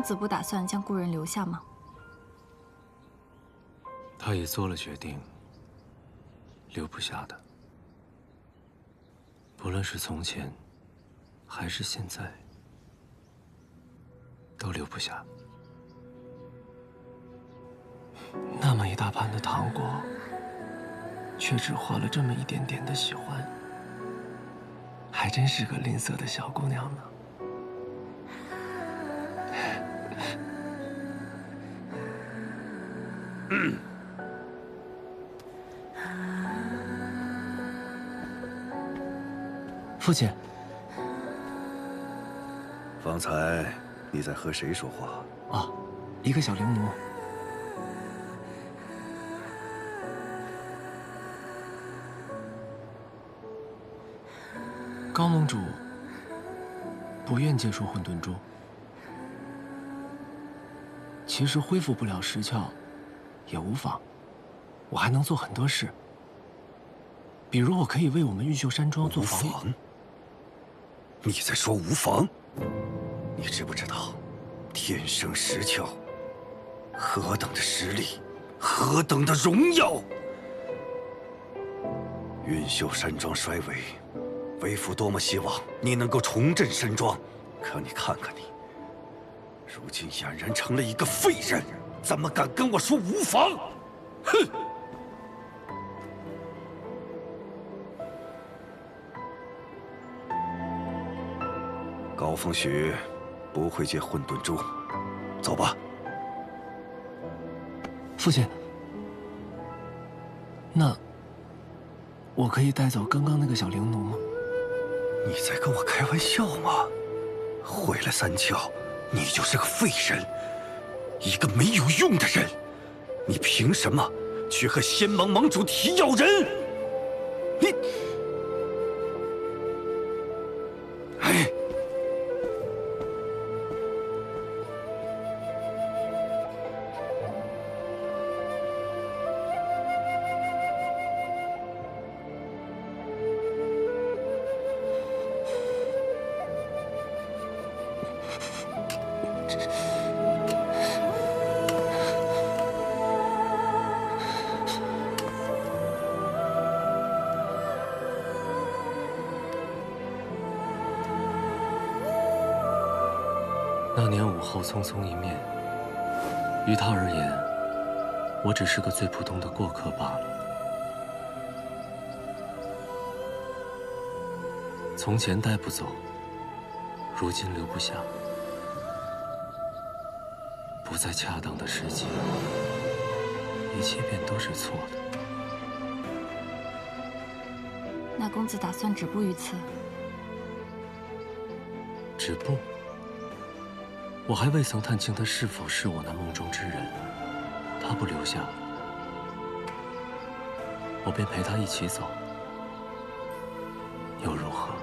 子不打算将故人留下吗？他已做了决定，留不下的。不论是从前，还是现在，都留不下。那么一大盘的糖果，却只换了这么一点点的喜欢，还真是个吝啬的小姑娘呢。父亲，方才你在和谁说话？啊，一个小灵奴。高盟主不愿接触混沌珠，其实恢复不了石窍也无妨，我还能做很多事。比如我可以为我们玉秀山庄做防御。你在说无妨？你知不知道，天生石窍，何等的实力，何等的荣耀！云秀山庄衰微，为父多么希望你能够重振山庄，可你看看你，如今俨然成了一个废人，怎么敢跟我说无妨？哼！高风雪不会借混沌珠，走吧。父亲，那我可以带走刚刚那个小灵奴吗？你在跟我开玩笑吗？毁了三窍，你就是个废人，一个没有用的人。你凭什么去和仙盟盟主提要人？你，哎！那年午后匆匆一面，于他而言，我只是个最普通的过客罢了。从前带不走，如今留不下，不在恰当的时机，一切便都是错的。那公子打算止步于此？止步？我还未曾探清他是否是我那梦中之人，他不留下，我便陪他一起走，又如何？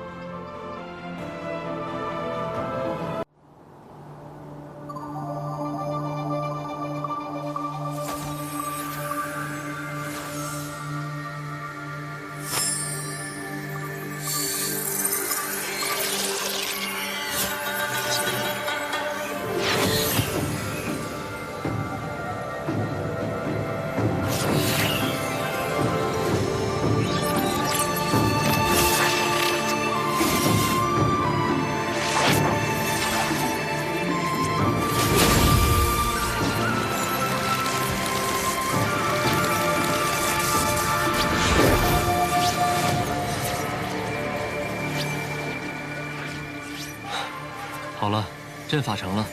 好了，阵法成了，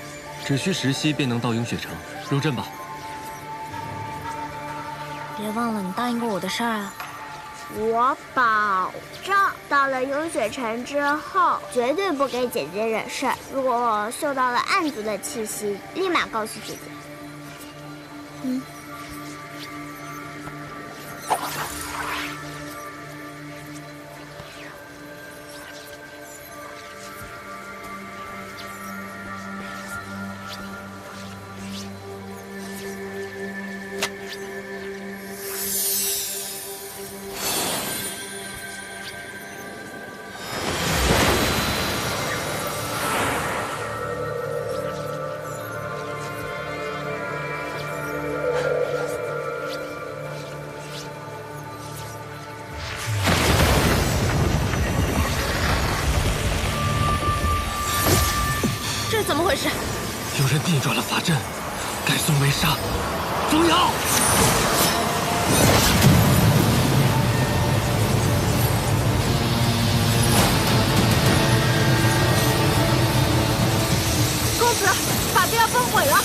只需10息便能到雍雪城。入阵吧。别忘了你答应过我的事儿啊！我保证，到了雍雪城之后，绝对不给姐姐惹事。如果我嗅到了暗族的气息，立马告诉姐姐。嗯。回事？有人逆转了法阵，改宋为杀。风瑶，公子，法阵要崩毁了！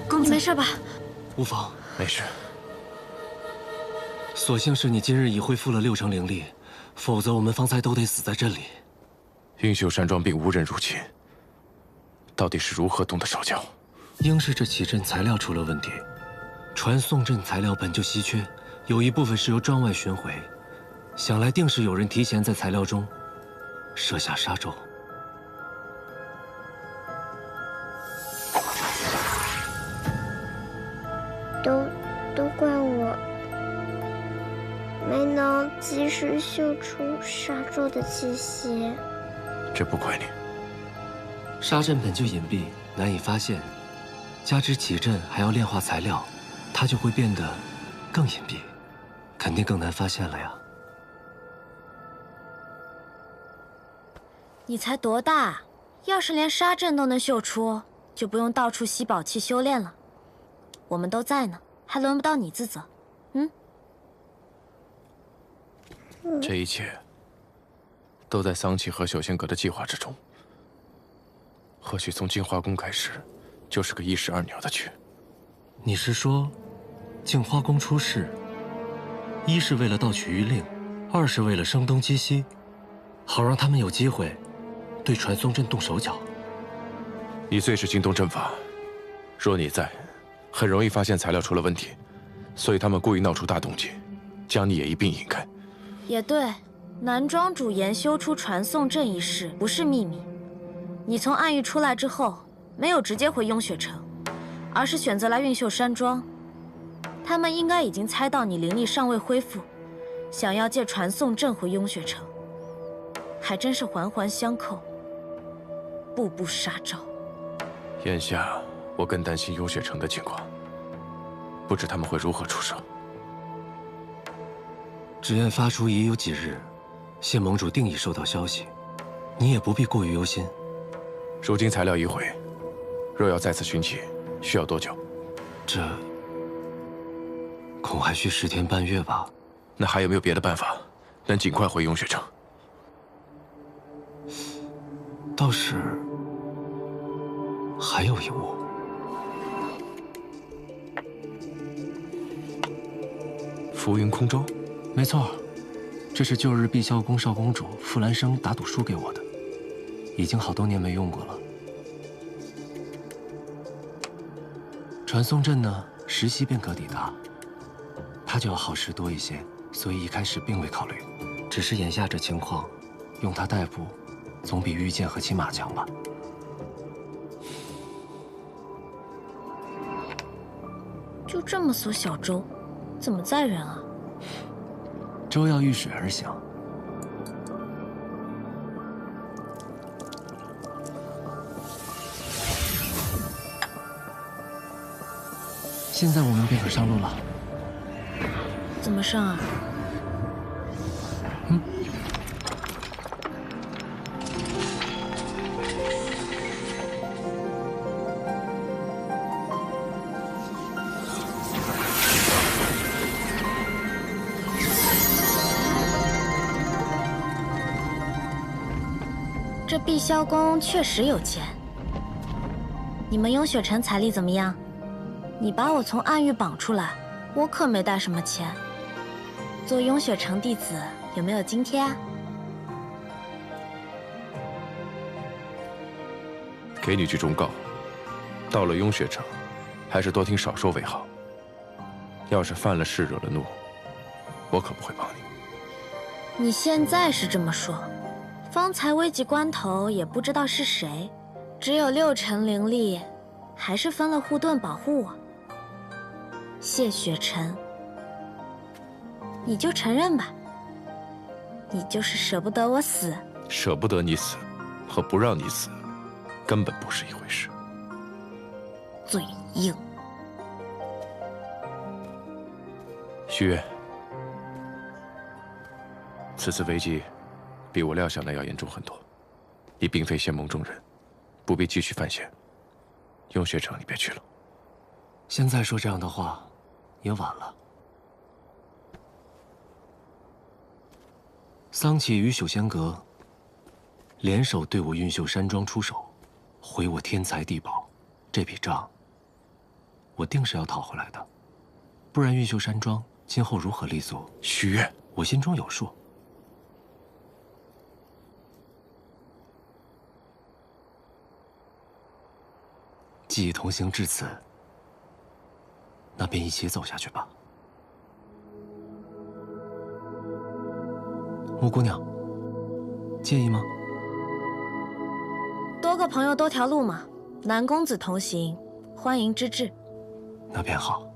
公子没事吧？无妨，没事。所幸是你今日已恢复了6成灵力，否则我们方才都得死在这里。云秀山庄并无人入侵，到底是如何动的手脚？应是这起阵材料出了问题。传送阵材料本就稀缺，有一部分是由庄外寻回，想来定是有人提前在材料中设下杀咒。都怪我没能及时嗅出杀咒的气息。这不怪你。杀阵本就隐蔽，难以发现，加之起阵还要炼化材料，它就会变得更隐蔽，肯定更难发现了呀。你才多大？要是连杀阵都能嗅出，就不用到处吸宝器修炼了。我们都在呢，还轮不到你自责。这一切都在桑启和九仙阁的计划之中。或许从净化宫开始，就是个一石二鸟的局。你是说，净花宫出事，一是为了盗取玉令，二是为了声东击西，好让他们有机会对传送阵动手脚？你最是精通阵法，若你在，很容易发现材料出了问题，所以他们故意闹出大动静，将你也一并引开。也对，南庄主研修出传送阵一事不是秘密。你从暗域出来之后，没有直接回雍雪城，而是选择来运秀山庄。他们应该已经猜到你灵力尚未恢复，想要借传送阵回雍雪城，还真是环环相扣，步步杀招。眼下我更担心雍雪城的情况，不知他们会如何出手。纸雁发出已有几日，谢盟主定已收到消息，你也不必过于忧心。如今材料已毁，若要再次寻起，需要多久？这恐还需10天半月吧。那还有没有别的办法，能尽快回雍雪城？倒是还有一物。浮云空舟？没错，这是旧日碧霄宫少公主傅兰生打赌输给我的，已经好多年没用过了。传送阵呢，时息便可抵达，它就要耗时多一些，所以一开始并未考虑。只是眼下这情况，用它代步，总比御剑和骑马强吧。就这么艘小舟，怎么载人啊？舟要遇水而行。现在我们便可上路了。怎么上啊？这碧霄宫确实有钱。你们雍雪城财力怎么样？你把我从暗域绑出来，我可没带什么钱。做雍雪城弟子有没有津贴啊？给你句忠告，到了雍雪城，还是多听少说为好。要是犯了事惹了怒，我可不会帮你。你现在是这么说，方才危急关头也不知道是谁，只有6成灵力，还是分了护盾保护我。谢雪晨，你就承认吧，你就是舍不得我死。舍不得你死，和不让你死，根本不是一回事。嘴硬。许愿，此次危机比我料想的要严重很多，你并非仙盟中人，不必继续犯险。雍雪城，你别去了。现在说这样的话，也晚了。桑启与朽仙阁联手对我运秀山庄出手，毁我天才地宝，这笔账我定是要讨回来的。不然运秀山庄今后如何立足？许愿，我心中有数。既已同行至此，那便一起走下去吧。木姑娘，介意吗？多个朋友多条路嘛，南公子同行，欢迎之至。那便好。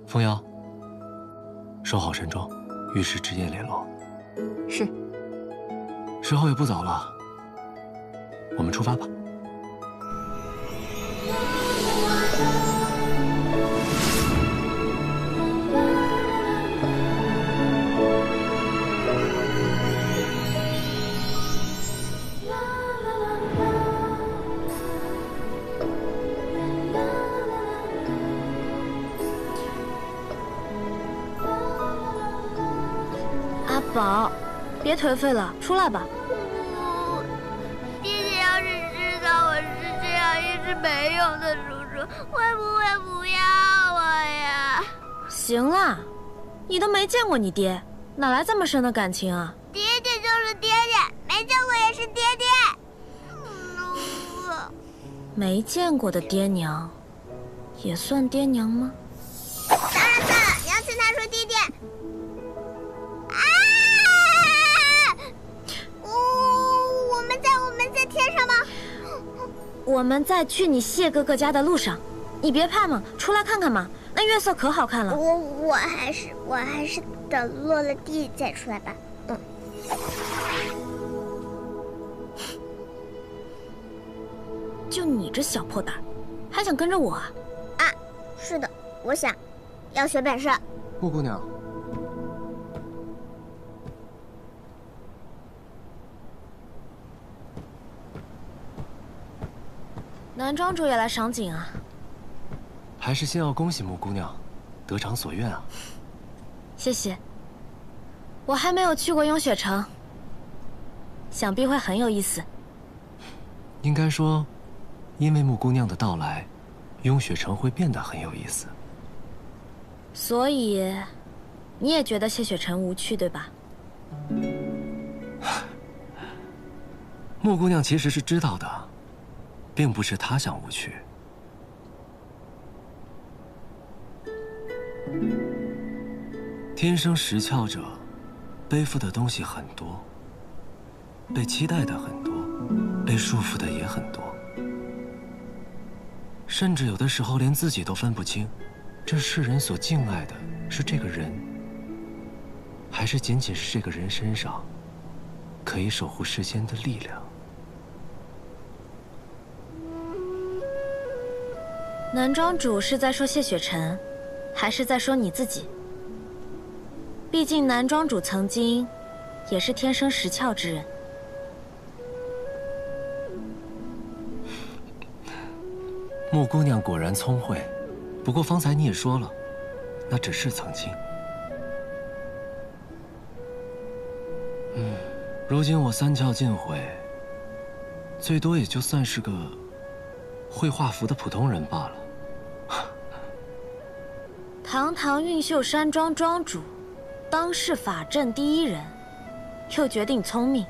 凤瑶，守好山庄，遇事之夜联络。是。时候也不早了，我们出发吧。阿宝，别颓废了，出来吧。爹爹要是知道我是这样一只没用的叔叔，会不会不要我呀？行啦，你都没见过你爹，哪来这么深的感情啊？爹爹就是爹爹，没见过也是爹爹。没见过的爹娘，也算爹娘吗？当然算了，你要劝他说爹爹。啊！我们在天上吗？我们在去你谢哥哥家的路上，你别怕嘛，出来看看嘛，那月色可好看了。我还是等落了地再出来吧。就你这小破胆，还想跟着我啊？啊，是的，我想要学本事。木姑娘，南庄主也来赏景啊？还是先要恭喜木姑娘得偿所愿啊。谢谢。我还没有去过雍雪城，想必会很有意思。应该说，因为木姑娘的到来，雍雪城会变得很有意思。所以，你也觉得谢雪城无趣，对吧？木姑娘其实是知道的，并不是她想无趣。天生识窍者，背负的东西很多，被期待的很多，被束缚的也很多，甚至有的时候连自己都分不清，这世人所敬爱的是这个人，还是仅仅是这个人身上可以守护世间的力量。南庄主是在说谢雪晨，还是在说你自己？毕竟南庄主曾经也是天生识窍之人。木姑娘果然聪慧，不过方才你也说了，那只是曾经。如今我三窍尽毁，最多也就算是个会画符的普通人罢了。堂堂运秀山庄庄主，当世法阵第一人，又决定聪明。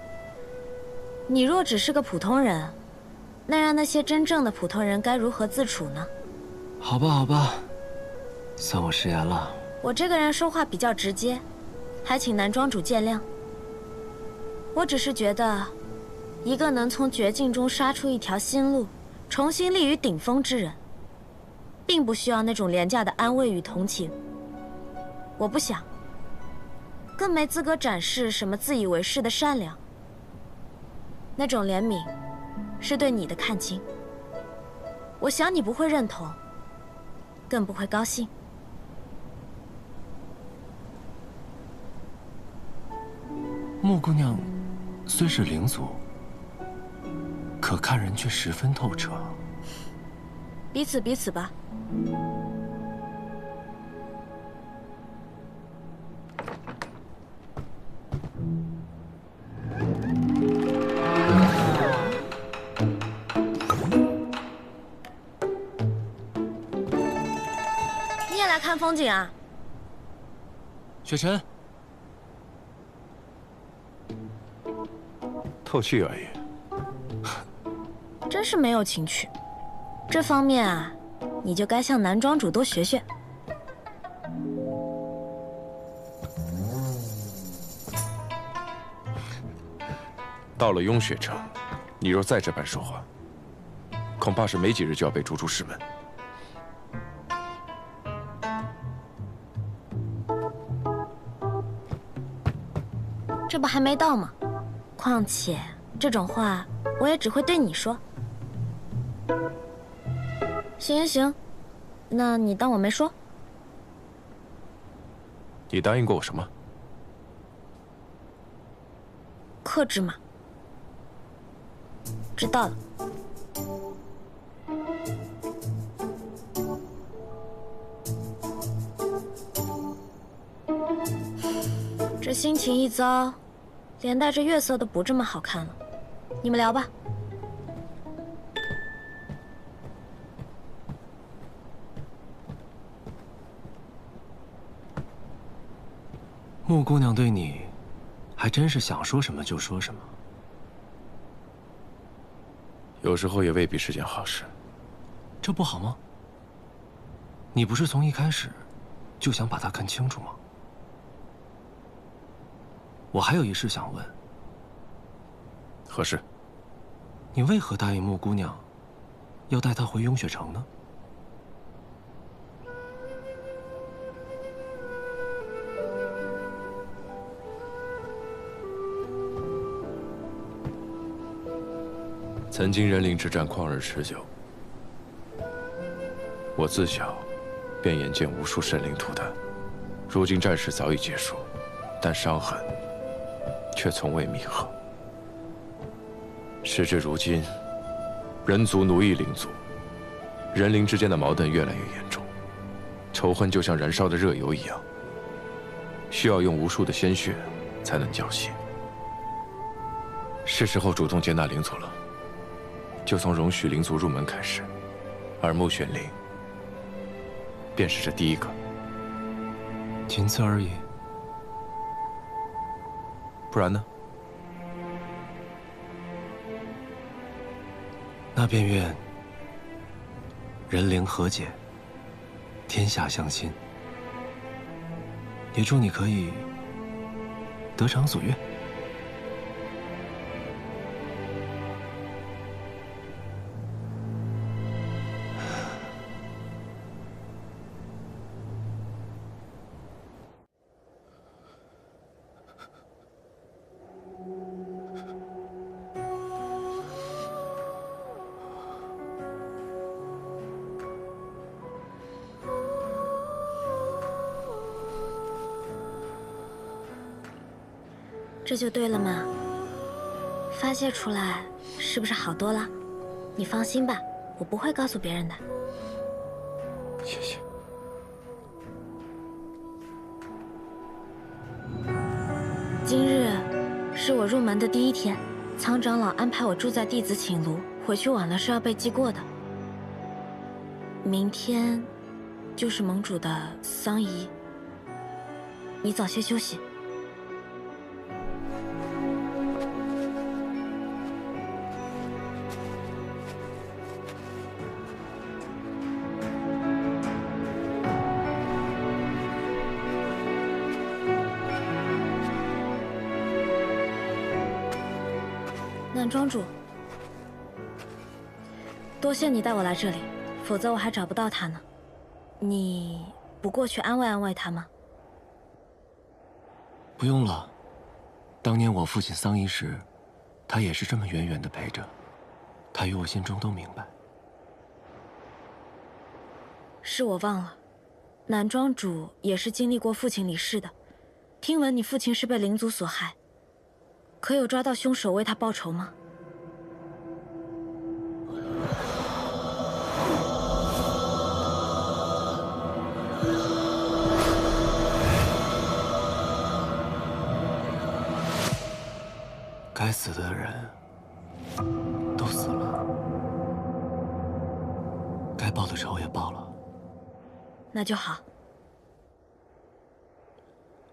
你若只是个普通人，那让那些真正的普通人该如何自处呢？好吧，好吧，算我食言了。我这个人说话比较直接，还请南庄主见谅。我只是觉得，一个能从绝境中杀出一条新路，重新立于顶峰之人，并不需要那种廉价的安慰与同情。我不想，更没资格展示什么自以为是的善良。那种怜悯，是对你的看轻。我想你不会认同，更不会高兴。木姑娘虽是灵族，可看人却十分透彻。彼此吧。你也来看风景啊？雪晨，透气而已。真是没有情趣。这方面啊，你就该向男庄主多学学。到了雍雪城，你若再这般说话，恐怕是没几日就要被逐出师门。这不还没到吗？况且这种话我也只会对你说。行，那你当我没说。你答应过我什么？克制嘛。知道了。这心情一糟，连带着月色都不这么好看了。你们聊吧。木姑娘对你，还真是想说什么就说什么。有时候也未必是件好事。这不好吗？你不是从一开始就想把她看清楚吗？我还有一事想问。何事？你为何答应木姑娘，要带她回雍雪城呢？曾经人灵之战旷日持久，我自小便眼见无数神灵涂炭，如今战事早已结束，但伤痕却从未弥合。时至如今，人族奴役灵族，人灵之间的矛盾越来越严重，仇恨就像燃烧的热油一样，需要用无数的鲜血才能浇熄。是时候主动接纳灵族了。就从容许灵族入门开始，而木玄灵便是这第一个。仅此而已。不然呢？那便愿人灵和解，天下相亲。也祝你可以得偿所愿。这就对了嘛，发泄出来是不是好多了？你放心吧，我不会告诉别人的。谢谢。今日是我入门的第一天，苍长老安排我住在弟子寝庐，回去晚了是要被记过的。明天就是盟主的丧仪，你早些休息。南庄主，多谢你带我来这里，否则我还找不到他呢。你不过去安慰安慰他吗？不用了，当年我父亲丧仪时，他也是这么远远的陪着。他与我心中都明白。是我忘了，南庄主也是经历过父亲离世的。听闻你父亲是被灵族所害，可有抓到凶手为他报仇吗？该死的人都死了，该报的仇也报了。那就好。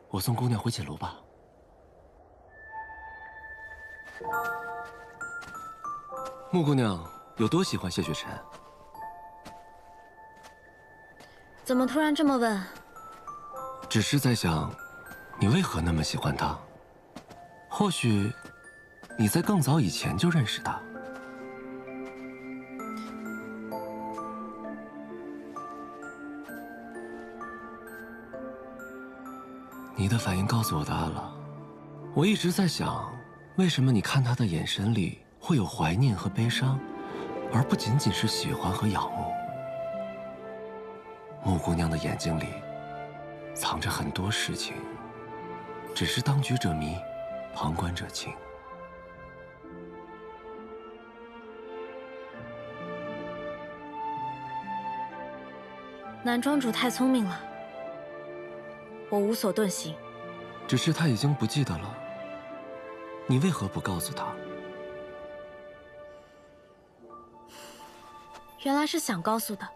我送姑娘回锦庐吧。穆姑娘有多喜欢谢雪晨？怎么突然这么问？只是在想，你为何那么喜欢他？或许你在更早以前就认识他。你的反应告诉我答案了。我一直在想，为什么你看他的眼神里会有怀念和悲伤，而不仅仅是喜欢和仰慕。穆姑娘的眼睛里藏着很多事情，只是当局者迷，旁观者清。南庄主太聪明了，我无所遁形。只是他已经不记得了，你为何不告诉他？原来是想告诉的，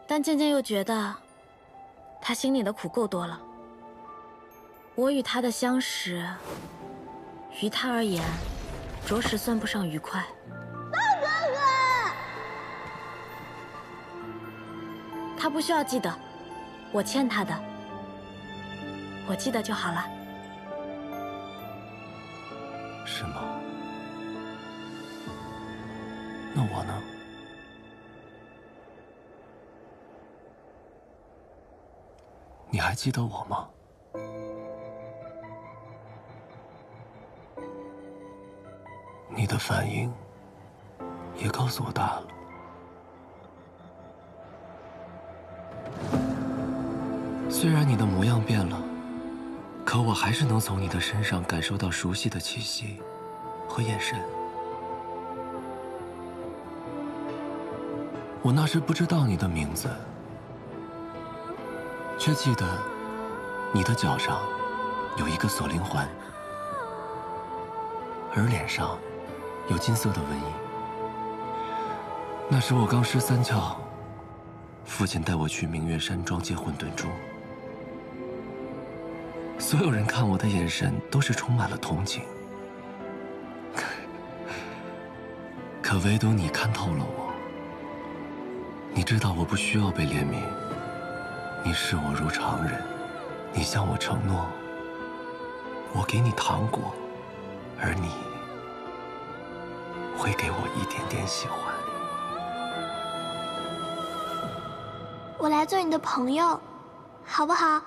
但渐渐又觉得，他心里的苦够多了。我与他的相识，于他而言，着实算不上愉快。大哥哥，他不需要记得，我欠他的，我记得就好了。是吗？那我呢？你还记得我吗？你的反应也告诉我答案了。虽然你的模样变了，可我还是能从你的身上感受到熟悉的气息和眼神。我那时不知道你的名字，却记得你的脚上有一个锁灵环，而脸上有金色的纹印。那时我刚失三窍，父亲带我去明月山庄借混沌珠。所有人看我的眼神都是充满了同情，可唯独你看透了我。你知道我不需要被怜悯，你视我如常人，你向我承诺，我给你糖果，而你会给我一点点喜欢。我来做你的朋友，好不好？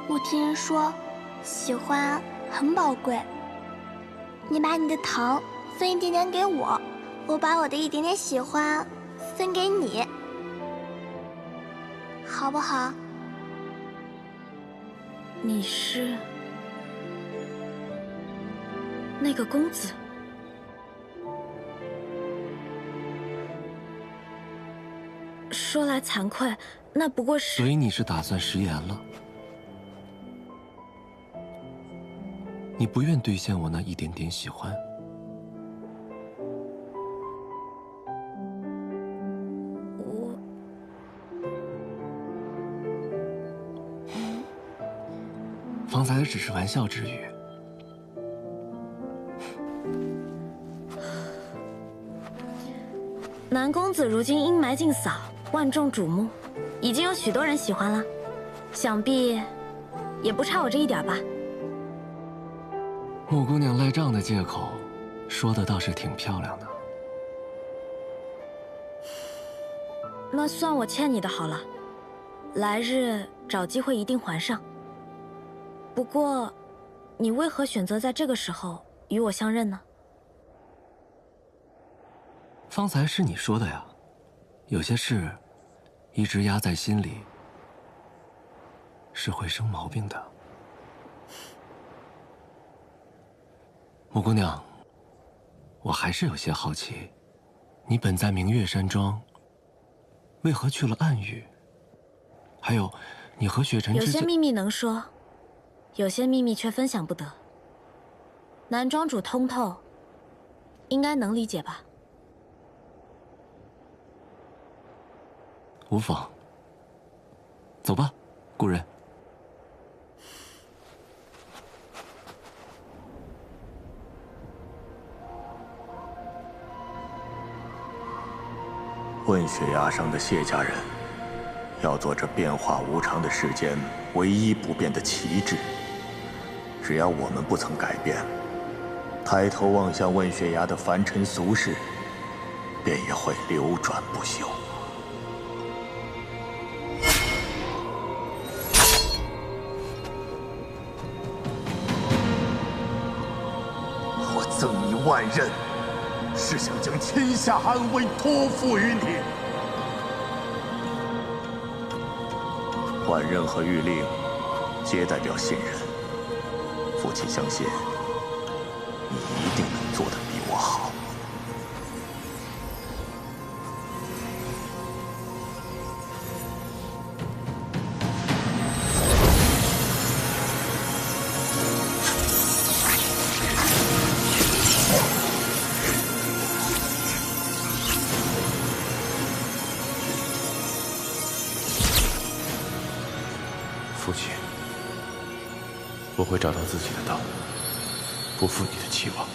我听人说，喜欢很宝贵。你把你的糖分一点点给我，我把我的一点点喜欢分给你，好不好？你是那个公子？说来惭愧，那不过是……所以你是打算食言了？你不愿兑现我那一点点喜欢？我……方才只是玩笑之语。南公子如今阴霾尽扫，万众瞩目，已经有许多人喜欢了，想必也不差我这一点吧。穆姑娘赖账的借口，说的倒是挺漂亮的。那算我欠你的好了，来日找机会一定还上。不过，你为何选择在这个时候与我相认呢？方才是你说的呀，有些事一直压在心里是会生毛病的。穆姑娘，我还是有些好奇，你本在明月山庄，为何去了暗域？还有，你和雪尘之间……有些秘密能说，有些秘密却分享不得。南庄主通透，应该能理解吧？无妨。走吧，故人。问血崖上的谢家人，要做这变化无常的世间唯一不变的旗帜。只要我们不曾改变，抬头望向问血崖的凡尘俗世，便也会流转不休。我赠你万仞，是想将天下安危托付于你。万仞和玉令，皆代表信任。父亲相信，你一定能做得比我好。父亲，我会找到自己的道，不负你的期望。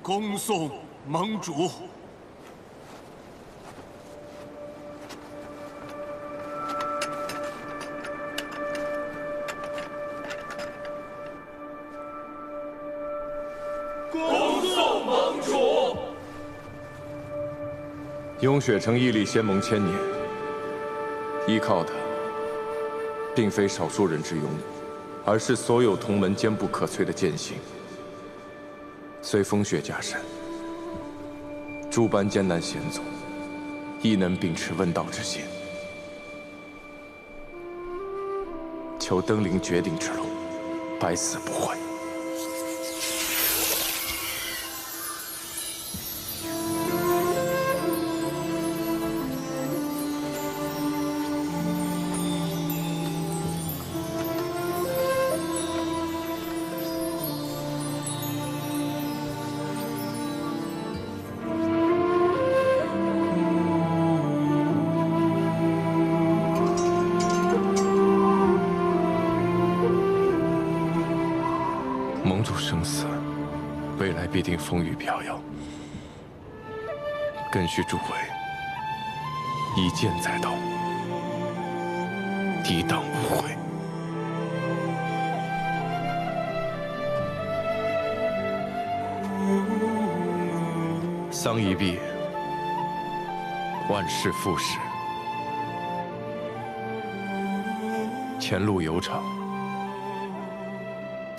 恭送盟主。恭送盟主。雍雪城屹立仙盟1000年，依靠的并非少数人之勇武，而是所有同门坚不可摧的剑心。虽风雪加身，诸般艰难险阻，亦能秉持问道之心，求登临绝顶之路，百死不悔。盟主生死，未来必定风雨飘摇，更需诸位以剑在斗，抵挡无悔。丧一毕，万事复始，前路悠长，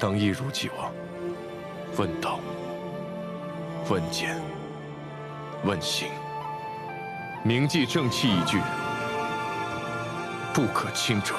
当一如既往，问道、问剑、问行，铭记正气一句，不可轻者。